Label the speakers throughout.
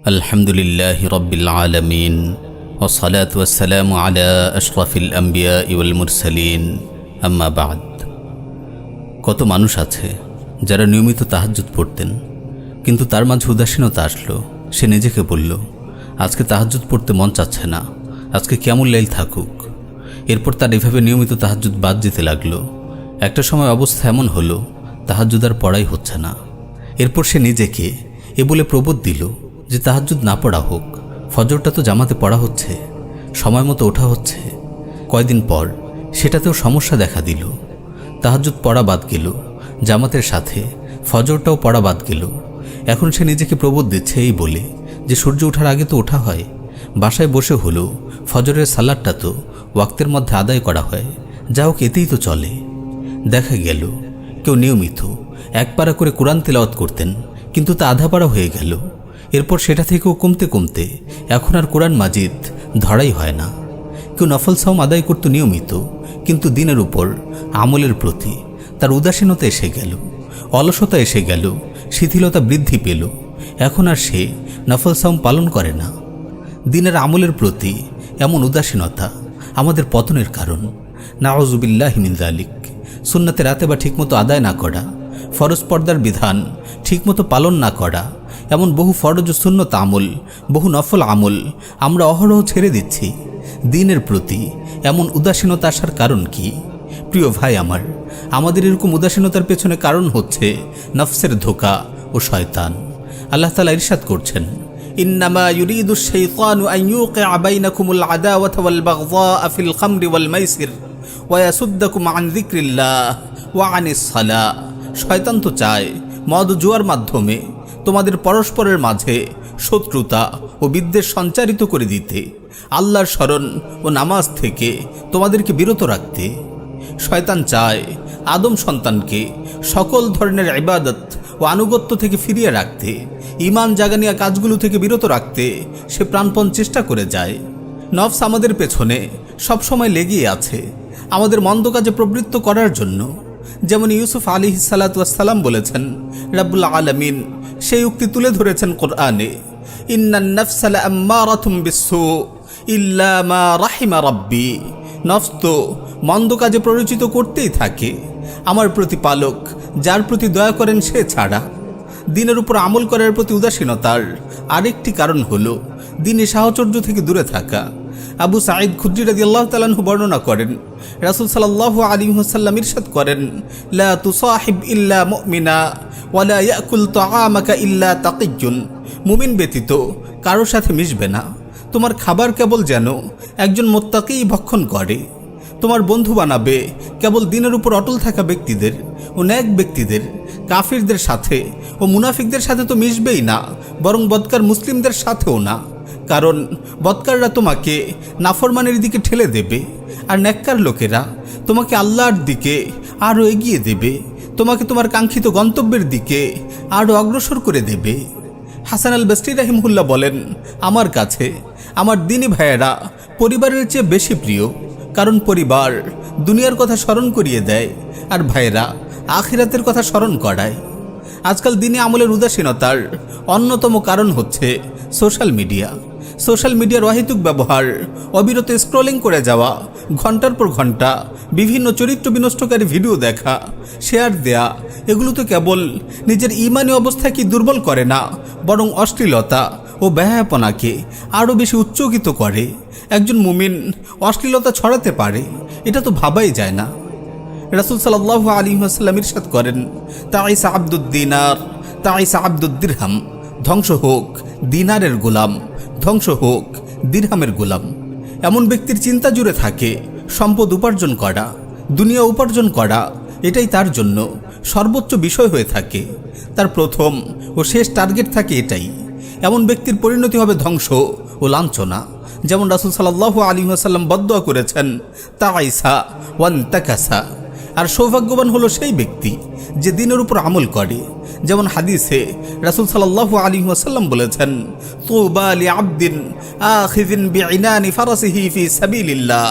Speaker 1: আলহামদুলিল্লাহি রাব্বিল আলামিন ওয়াসসালাতু ওয়াসসালামু আলা আশরাফিল আম্বিয়া ওয়াল মুরসালিন আম্মা বা'দ। কত মানুষ আছে যারা নিয়মিত তাহাজ্জুদ পড়তেন, কিন্তু তার মাঝে উদাসীনতা আসলো। সে নিজেকে বলল, আজকে তাহাজ্জুদ পড়তে মন চাচ্ছে না, আজকে কিয়ামুল লাইল থাকুক। এরপর তার এভাবে নিয়মিত তাহাজ্জুদ বাদ যেতে লাগলো। একটা সময় অবস্থা এমন হলো, তাহাজ্জুদ আর পড়াই হচ্ছে না। এরপর সে নিজেকে এ বলে প্রবোধ দিল যে তাহাজ্জুদ না পড়া হোক, ফজরটা তো জামাতে পড়া হচ্ছে, সময় মতো ওঠা হচ্ছে। কয়দিন পর সেটাতেও সমস্যা দেখা দিল। তাহাজ্জুদ পড়া বাদ গেল, জামাতের সাথে ফজরটাও পড়া বাদ গেল। এখন সে নিজেকে প্রবোধ দিচ্ছে এই বলে যে সূর্য ওঠার আগে তো ওঠা হয়, বাসায় বসে হলো ফজরের সালাদটা তো ওয়াক্তের মধ্যে আদায় করা হয়, যা হোক এতেই তো চলে। দেখা গেল কেউ নিয়মিত এক পারা করে কোরআন তেলাওয়াত করতেন, কিন্তু তা আধা পারা হয়ে গেল। এরপর সেটা থেকেও কমতে কমতে এখন আর কোরআন মাজিদ ধরাই হয় না। কেউ নফল সাওম আদায় করত নিয়মিত, কিন্তু দিনের উপর আমলের প্রতি তার উদাসীনতা এসে গেল, অলসতা এসে গেল, শিথিলতা বৃদ্ধি পেল। এখন আর সে নফল সাওম পালন করে না। দিনের আমলের প্রতি এমন উদাসীনতা আমাদের পতনের কারণ। নাউযুবিল্লাহি মিন যালিক। সুন্নাতে রাতে বা ঠিকমতো আদায় না করা, ফরজ পর্দার বিধান ঠিকমতো পালন না করা, এমন বহু ফরজ ও সুন্নত আমল, বহু নফল আমল আমরা অহরহ ছেড়ে দিচ্ছি। দিনের প্রতি এমন উদাসীনতা আসার কারণ কি? প্রিয় ভাই আমার, আমাদের এরকম উদাসীনতার পেছনে কারণ হচ্ছে নফসের ধোঁকা ও শয়তান। আল্লাহ তাআলা ইরশাদ করছেন, ইন্নামা ইউরিদুশ শাইতানু আন ইউকিআ বাইনাকুমুল আদাওয়াতা ওয়াল বাগযাআ ফিল খামরি ওয়াল মাইসির ওয়া ইয়াসুদ্দাকুম আন যিকরিল্লাহ ওয়া আনিস সালাহ। শয়তান তো চায় মদ জুয়ার মাধ্যমে তোমাদের পরস্পরের মাঝে শত্রুতা ও বিদ্বেষ সঞ্চারিত করে দিতে, আল্লাহর স্মরণ ও নামাজ থেকে তোমাদেরকে বিরত রাখতে। শয়তান চায় আদম সন্তানকে সকল ধরনের ইবাদত ও আনুগত্য থেকে ফিরিয়ে রাখতে, ঈমান জাগানিয়া কাজগুলো থেকে বিরত রাখতে সে প্রাণপণ চেষ্টা করে যায়। নফস আমাদের পেছনে সবসময় লেগেই আছে আমাদের মন্দ কাজে প্রবৃত্ত করার জন্য। যেমন ইউসুফ আলাইহিস সালাতু ওয়াস সালাম বলেছেন, রাব্বুল আলামিন সেই উক্তি তুলে ধরেছেন কোরআনে, ইন্নান নাফসা লাআম্মারাতুম বিসসু ইল্লা মা রাহিমা রাব্বি। নফস তো মন্দ কাজে প্ররোচিত করতেই থাকে, আমার প্রতিপালক যার প্রতি দয়া করেন সে ছাড়া। দিনের উপর আমল করার প্রতি উদাসীনতার আরেকটি কারণ হলো দিনে সাহচর্য থেকে দূরে থাকা। আবু সাঈদ খুদরি রাদিয়াল্লাহু তাআলা আনহু বর্ণনা করেন, রাসূল সাল্লাল্লাহু আলাইহি ওয়াসাল্লাম ইরশাদ করেন, লা তুসাহিব ইল্লা মুমিনা ওয়া লা ইয়াকুল তাআমাকা ইল্লা তাকিয়্যুন। মুমিন ব্যতীত কারোর সাথে মিশবে না, তোমার খাবার কেবল যেন একজন মুত্তাকী ভক্ষণ করে। তোমার বন্ধু বানাবে কেবল দিনের উপর অটল থাকা ব্যক্তিদের ও নেক ব্যক্তিদের। কাফিরদের সাথে ও মুনাফিকদের সাথে তো মিশবেই না, বরং বদকার মুসলিমদের সাথেও না, কারণ বদকাররা তোমাকে নাফরমানের দিকে ঠেলে দেবে, আর নেককার লোকেরা তোমাকে আল্লাহর দিকে আরও এগিয়ে দেবে, তোমাকে তোমার কাঙ্ক্ষিত গন্তব্যের দিকে আরও অগ্রসর করে দেবে। হাসান আল বসরি রাহিমাহুল্লাহ বলেন, আমার কাছে আমার দিনী ভাইয়েরা পরিবারের চেয়ে বেশি প্রিয়, কারণ পরিবার দুনিয়ার কথা স্মরণ করিয়ে দেয়, আর ভাইয়েরা আখিরাতের কথা স্মরণ করায়। আজকাল দিনে আমলের উদাসীনতার অন্যতম কারণ হচ্ছে সোশ্যাল মিডিয়া। সোশ্যাল মিডিয়ার অহেতুক ব্যবহার, অবিরত স্ক্রলিং করে যাওয়া, ঘন্টার পর ঘন্টা বিভিন্ন চরিত্র বিনষ্টকারী ভিডিও দেখা, শেয়ার দেয়া, এগুলো তো কেবল নিজের ঈমানি অবস্থাকে দুর্বল করে না, বরং অশ্লীলতা ও বেহায়াপনাকে আরও বেশি উচ্চকিত করে। একজন মুমিন অশ্লীলতা ছড়াতে পারে, এটা তো ভাবাই যায় না। রাসূল সাল্লাল্লাহু আলাইহি ওয়াসাল্লাম ইরশাদ করেন, তাইসা আব্দুদ দিনার তাইসা আব্দুদ দিরহাম। ধ্বংস হোক দিনারের গোলাম, ধ্বংস হোক দিরহামের গোলাম। এমন ব্যক্তির চিন্তা জুড়ে থাকে সম্পদ উপার্জন করা, দুনিয়া উপার্জন করা, এটাই তার জন্য সর্বোচ্চ বিষয় হয়ে থাকে। তার প্রথম ও শেষ টার্গেট থাকে এটাই। এমন ব্যক্তির পরিণতি হবে ধ্বংস ও লাঞ্ছনা। যেমন রাসূল সাল্লাল্লাহু আলাইহি ওয়াসাল্লাম বদদুয়া করেছেন, তাইসা ওয়ান্তাকাসা। আর সৌভাগ্যবান হলো সেই ব্যক্তি যে দিনের উপর আমল করে। যেমন হাদিসে রাসূল সাল্লাল্লাহু আলাইহি ওয়াসাল্লাম বলেছেন, তুবা লিআবদিন আখিযিন বিইনানি ফারাসিহি ফি সাবিলিল্লাহ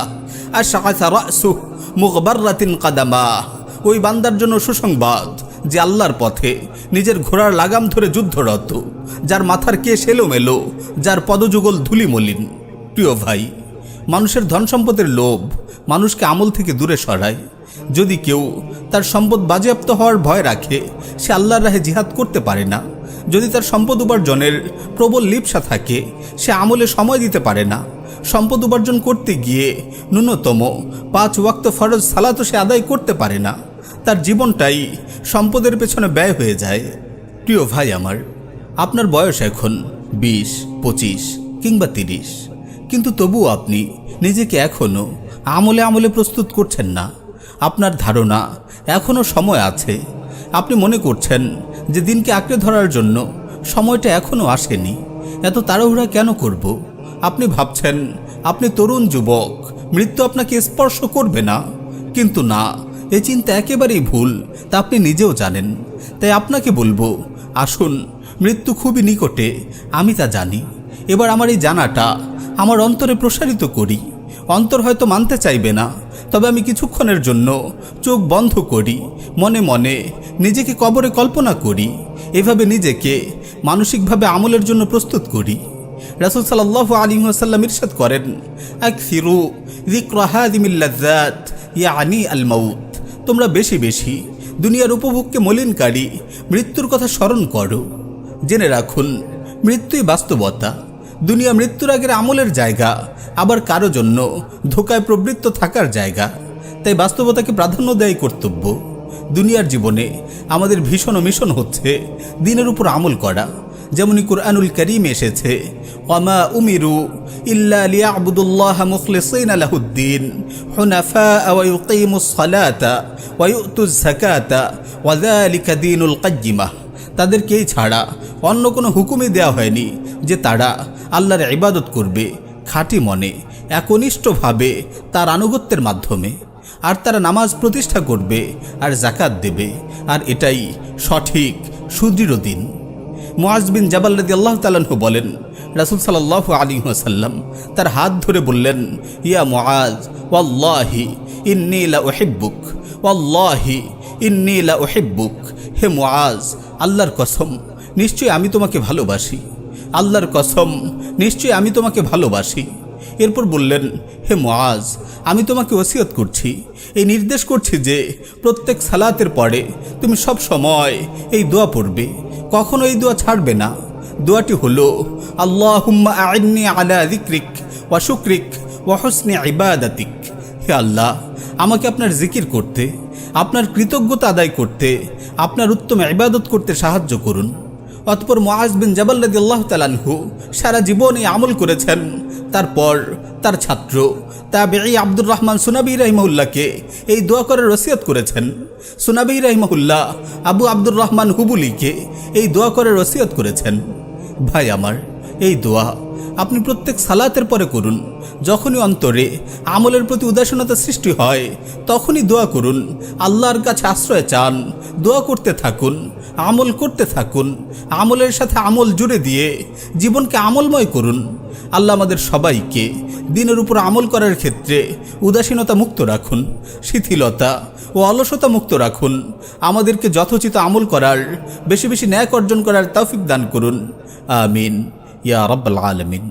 Speaker 1: আশআসা রাসুহু মুগবাররাতিন কাদামা। ওই বান্দার জন্য সুসংবাদ যে আল্লাহর পথে নিজের ঘোড়ার লাগাম ধরে যুদ্ধরত, যার মাথার কেশ এলোমেলো, যার পদযুগল ধুলিমলিন। প্রিয় ভাই, মানুষের ধন সম্পদের লোভ মানুষকে আমল থেকে দূরে সরায়। যদি কেউ তার সম্পদ বাজেয়াপ্ত হওয়ার ভয় রাখে, সে আল্লাহর রাহে জিহাদ করতে পারে না। যদি তার সম্পদ উপার্জনের প্রবল লিপ্সা থাকে, সে আমলে সময় দিতে পারে না। সম্পদ উপার্জন করতে গিয়ে ন্যূনতম 5 ওয়াক্ত ফরজ সালাতও সে আদায় করতে পারে না। তার জীবনটাই সম্পদের পেছনে ব্যয় হয়ে যায়। প্রিয় ভাই আমার, আপনার বয়স এখন 20, 25 কিংবা 30, কিন্তু তবুও আপনি নিজেকে এখনও আমলে আমলে প্রস্তুত করছেন না। আপনার ধারণা এখনও সময় আছে। আপনি মনে করছেন যে দিনকে আঁকড়ে ধরার জন্য সময়টা এখনও আসেনি। এত তাড়াহুড়া কেন করব? আপনি ভাবছেন আপনি তরুণ যুবক, মৃত্যু আপনাকে স্পর্শ করবে না। কিন্তু না, এই চিন্তা একেবারেই ভুল, তা আপনি নিজেও জানেন। তাই আপনাকে বলবো, আসুন, মৃত্যু খুবই নিকটে, আমি তা জানি। এবার আমার এই জানাটা আমার অন্তরে প্রসারিত করি। অন্তর হয়তো মানতে চাইবে না, তবে আমি কিছুক্ষণের জন্য চোখ বন্ধ করি, মনে মনে নিজেকে কবরে কল্পনা করি। এভাবে নিজেকে মানসিকভাবে আমলের জন্য প্রস্তুত করি। রাসূল সাল্লাল্লাহু আলাইহি ওয়াসাল্লাম ইরশাদ করেন, আকসিরু যিকরা হাযিমিল লাযযাত ইয়ানি আল মাউত। তোমরা বেশি বেশি দুনিয়ার উপভোগকে মলিনকারী মৃত্যুর কথা স্মরণ করো। জেনে রাখুন, মৃত্যুই বাস্তবতা। দুনিয়া মৃত্যুর আগের আমলের জায়গা, আবার কারো জন্য ধোকায় প্রবৃত্ত থাকার জায়গা। তাই বাস্তবতাকে প্রাধান্য দেয় কর্তব্য। দুনিয়ার জীবনে আমাদের ভীষণ মিশন হচ্ছে দিনের উপর আমল করা। যেমনি কুরআনুল কারীমে এসেছে, ওয়ামা উমিরু ইল্লা লিয়াবুদুল্লাহা মুখলিসিনা লাহুদ্দিন হুনাফা ওয়া ইউকিমুস সালাতা ওয়া ইউতুজ যাকাতা ওয়া যালিকা দীনুল কাইয়্যিমাহ। তাদেরকে এই ছাড়া অন্য কোনো হুকুমই দেওয়া হয়নি যে তারা আল্লাহর ইবাদত করবে খাঁটি মনে, একনিষ্ঠভাবে তার আনুগত্যের মাধ্যমে। আর তারা নামাজ প্রতিষ্ঠা করবে আর যাকাত দেবে, আর এটাই সঠিক সুদৃঢ় দিন। মুআজ বিন জাবাল রাদিয়াল্লাহু তাআলা আনহু বলেন, রাসূল সাল্লাল্লাহু আলাইহি ওয়াসাল্লাম তার হাত ধরে বললেন, ইয়া মুআজ, ওয়াল্লাহি ইন্নী লা উহিব্বুক, ওয়াল্লাহি ইন্নী লা উহিব্বুক। হে মুআজ, আল্লাহর কসম, নিশ্চয়ই আমি তোমাকে ভালোবাসি। আল্লাহর কসম, নিশ্চয়ই আমি তোমাকে ভালোবাসি। এরপর বললেন, হে মুআজ, আমি তোমাকে ওসিয়ত করছি, এই নির্দেশ করছি যে প্রত্যেক সালাতের পরে তুমি সব সময় এই দোয়া পড়বে, কখনো এই দোয়া ছাড়বে না। দোয়াটি হলো, আল্লাহুম্মা আইন্নি আলা যিকরিক ওয়া শুকরিক ওয়া হুসনি ইবাদাতিক। হে আল্লাহ, আমাকে আপনার জিকির করতে, আপনার কৃতজ্ঞতা আদায় করতে, আপনার উত্তম ইবাদত করতে সাহায্য করুন। অতঃপর মুআজ বিন জাবাল রাদিয়াল্লাহু তাআলা আনহু সারা জীবন এই আমল করেছেন। তারপর তার ছাত্র তাবেঈ আব্দুর রহমান সুনাবি রাহিমাহুল্লাহকে এই দোয়া করার ওসিয়ত করেছেন। সুনাবি রাহিমাহুল্লাহ আবু আব্দুর রহমান হুবুলিকে এই দোয়া করার ওসিয়ত করেছেন। ভাই আমার, এই দোয়া আপনি প্রত্যেক সালাতের পরে করুন। যখনই অন্তরে আমলের প্রতি উদাসীনতা সৃষ্টি হয়, তখনই দোয়া করুন, আল্লাহর কাছে আশ্রয় চান, দোয়া করতে থাকুন, আমল করতে থাকুন। আমলের সাথে আমল জুড়ে দিয়ে জীবনকে আমলময় করুন। আল্লাহ আমাদের সবাইকে দিনের উপর আমল করার ক্ষেত্রে উদাসীনতা মুক্ত রাখুন, শিথিলতা ও অলসতা মুক্ত রাখুন। আমাদেরকে যথোচিত আমল করার, বেশি বেশি ন্যাক অর্জন করার তৌফিক দান করুন। আমিন ইয়া রাব্বাল আলামিন।